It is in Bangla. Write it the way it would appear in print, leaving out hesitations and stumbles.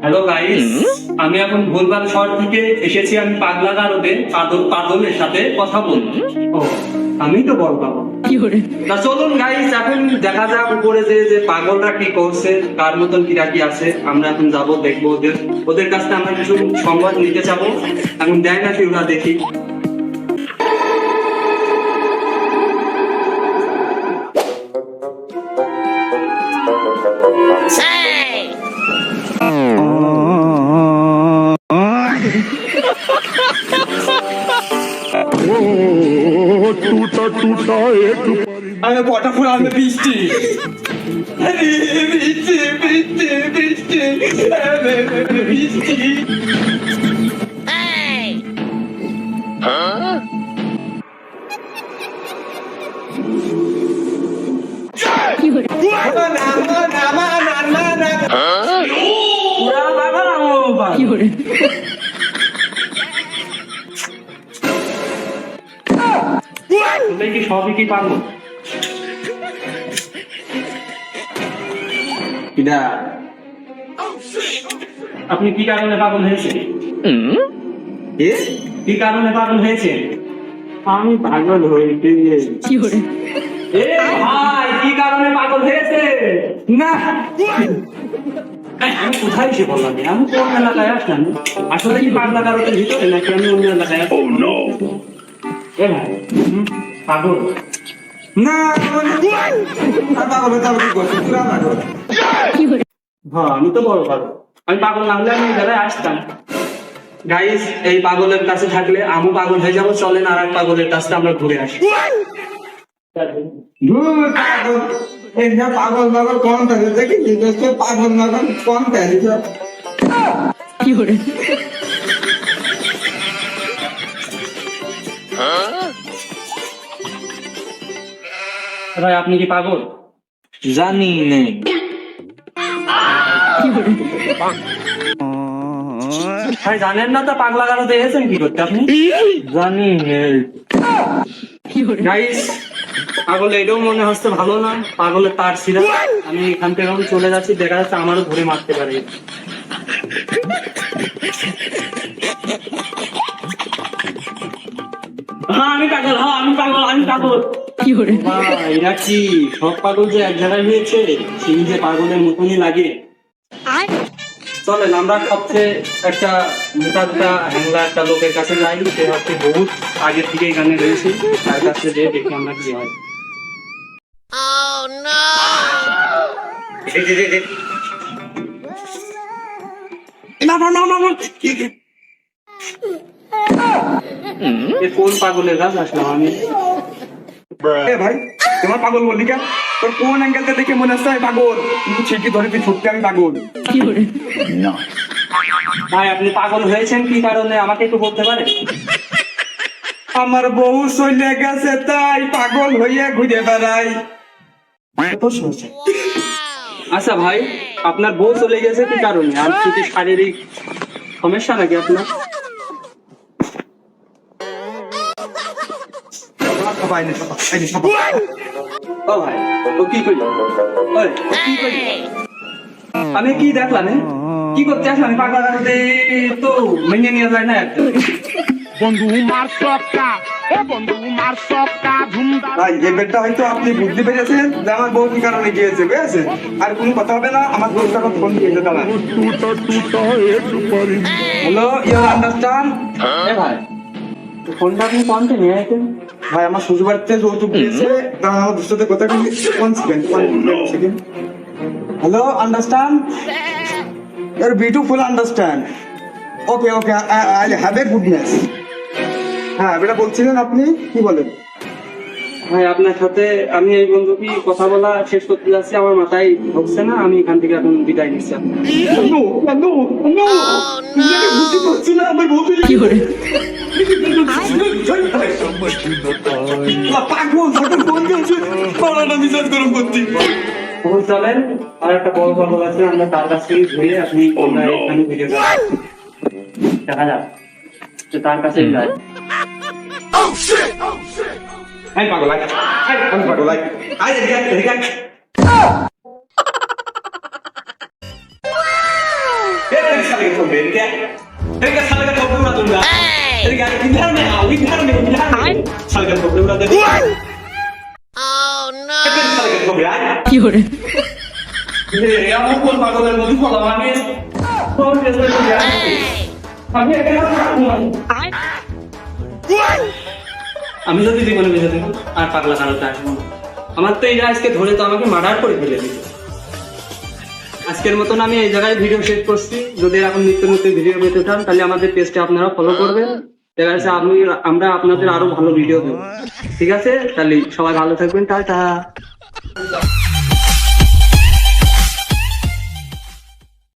হ্যালো গাইস, আমি এখন ভুলভাল শহর থেকে এসেছি। আমি পাগলা গারদে পাগলের সাথে কথা বলবো। ও, আমি তো বল পাবো না। চলুন গাইস, এখন দেখা যাক উপরে যে পাগলরা কি করছে, কার মতন কি রাখি আছে। আমরা এখন যাবো, দেখবো ওদের কাছ থেকে আমরা কিছু সংবাদ নিতে যাবো। এখন দেয় নাকি ওরা, দেখি। टूटा टूटा एक আমি পটা ফুল আমি বৃষ্টি বৃষ্টি বৃষ্টি বৃষ্টি বৃষ্টি। কি সবই কি পাবো? আপনি কি কারণে পাগল হয়েছে? কি কারণে পাগল হয়েছে? আমি পাগল হয়েছি। ভাই, কি কারণে পাগল হয়েছে? না, আমি কোথায় এসে বললাম? আমি কোন এলাকায় আসলাম? আসলে কি পাগলা কারোর ভিতরে নাকি আমি অন্য এলাকায় আসলাম? ভাই, পাগল না পাগল হতে হবে কি করছি? পুরা পাগল। হ্যাঁ, আমি তো বড় পাগল। আমি পাগল না হলে আমি এই জায়গায় আসতাম। গাইস, এই পাগলের কাছে থাকলে আমি পাগল হয়ে যাবো। চলেন আর এক পাগলের কাছে আমরা ঘুরে আসি। পাগল পাগল কম থাকে দেখি, পাগল পাগল কম থাকে। ভাই, আপনি কি পাগল? জানি নেই। ভাই, জানেন না তো পাগলা গারদে এসেছেন কি করতে আপনি? জানি নেই। গাইস, পাগল এটাও মনে হচ্ছে ভালো না। পাগলের তার ছিঁড়া। আমি এখান থেকে এখন চলে যাচ্ছি, দেখা যাচ্ছে আমারও ধরে মারতে পারে। হ্যাঁ, আমি পাগল। হ্যাঁ, আমি পাগল। আমি পাগল। এরা কি সব পাগল যে এক জায়গায় হয়েছে? সেই যে পাগলের মতনই লাগে। চলেন আমরা সবচেয়ে একটা মোটা হ্যাংলা একটা লোকের কাছে যাই। সে হচ্ছে বহুত আগে থেকে এখানে রয়েছে। তার কাছে যেয়ে দেখি আমরা কি হয়। কোন পাগলের কাছে আসলাম আমি? ভাই, তোমার পাগল বললি কেন? তোর কোন অ্যাঙ্গেলটা দেখে মনে হচ্ছে আমি পাগল? কিন্তু ঠিকই ধরে তুই সত্যি আমি পাগল। ভাই, আপনি পাগল হয়েছেন কি কারণে আমাকে একটু বলতে পারেন? আমার বউ চলে গেছে তাই পাগল হইয়া ঘুরে বেড়াই। আচ্ছা ভাই, আপনার বউ চলে গেছে কি কারণে? আর কি শারীরিক সমস্যা নাকি আপনার? ও ভাই, ও কি করলো? আমি কি দেখলাম? কি করতে আসলাম? পাগলা গারদে তো মেনে নিয়ে যায় না একটা। বন্ধু মার সবটা, ও বন্ধু মার সবটা ধুমধাম। ভাই, এবারটা হয়তো আপনি বুঝতে পেরেছেন যে আমার বউ কি কারণে গিয়েছে, বুঝেছেন? আর কোনো কথা হবে না। আমার বউ তখন ফোন দিয়েছে তারা। टूटा टूटा एक परिंदा। Hello, you understand? ভাই, ফোনটা আপনি কোনটা নিয়ে আসেন? ভাই, আমার শ্বশুর বাড়িতে যৌতুক দিয়েছে। কারণ আমার দুটোতে কথা বলি। 1 second. Hello, understand? Your beautiful understand. Okay okay, I have a goodness. হ্যাঁ, এটা বলছিলেন আপনি, কি বলেন? ভাই, আপনার সাথে আমি এই বন্ধু কি কথা বলা শেষ করতে যাচ্ছি, আমার মাথায় ঢুকছে না। আমি এখান থেকে এখন বিদায় নিচ্ছি। নো নো নো, বুঝতে পারছি না আমার বউ কি করে। পাগল যখন ফোন দিয়েছে পালাটা মিজাজ গরম করছি। চলেন, আর একটা বড় পাগল আছে, আমরা তার কাছ থেকে ঘুরে আপনি এখানে ভিডিও দেখা যাক যে তার কাছে যায়। আমি পাগল, আমি পাগল, আই साले का ठोक दे क्या क्या साले का ठोक दूंगा दूंगा तेरे क्या इधर में आओ इधर में साले का ठोक दूंगा दे साले का ठोक यार ये আমার কোন পাগলের মধ্যে বলা মানে কোন দেশের আমি এখানে আমি যদি জীবনে বেঁচে থাকি আর পাগলা কারোতে আসবো না আমার তো এই আজকে ধরে তো আমাকে মার্ডার করে ফেলে দিত আজকের মতন আমি এই জায়গায় ভিডিও শেষ করছি যদি এখন নিত্য নতুন ভিডিও পেতে চান তাহলে আমাদের পেজটা আপনারা ফলো করবেন দেখা যাচ্ছে আমরা আপনাদের আরো ভালো ভিডিও দেবো ঠিক আছে তাহলে সবাই ভালো থাকবেন টাটা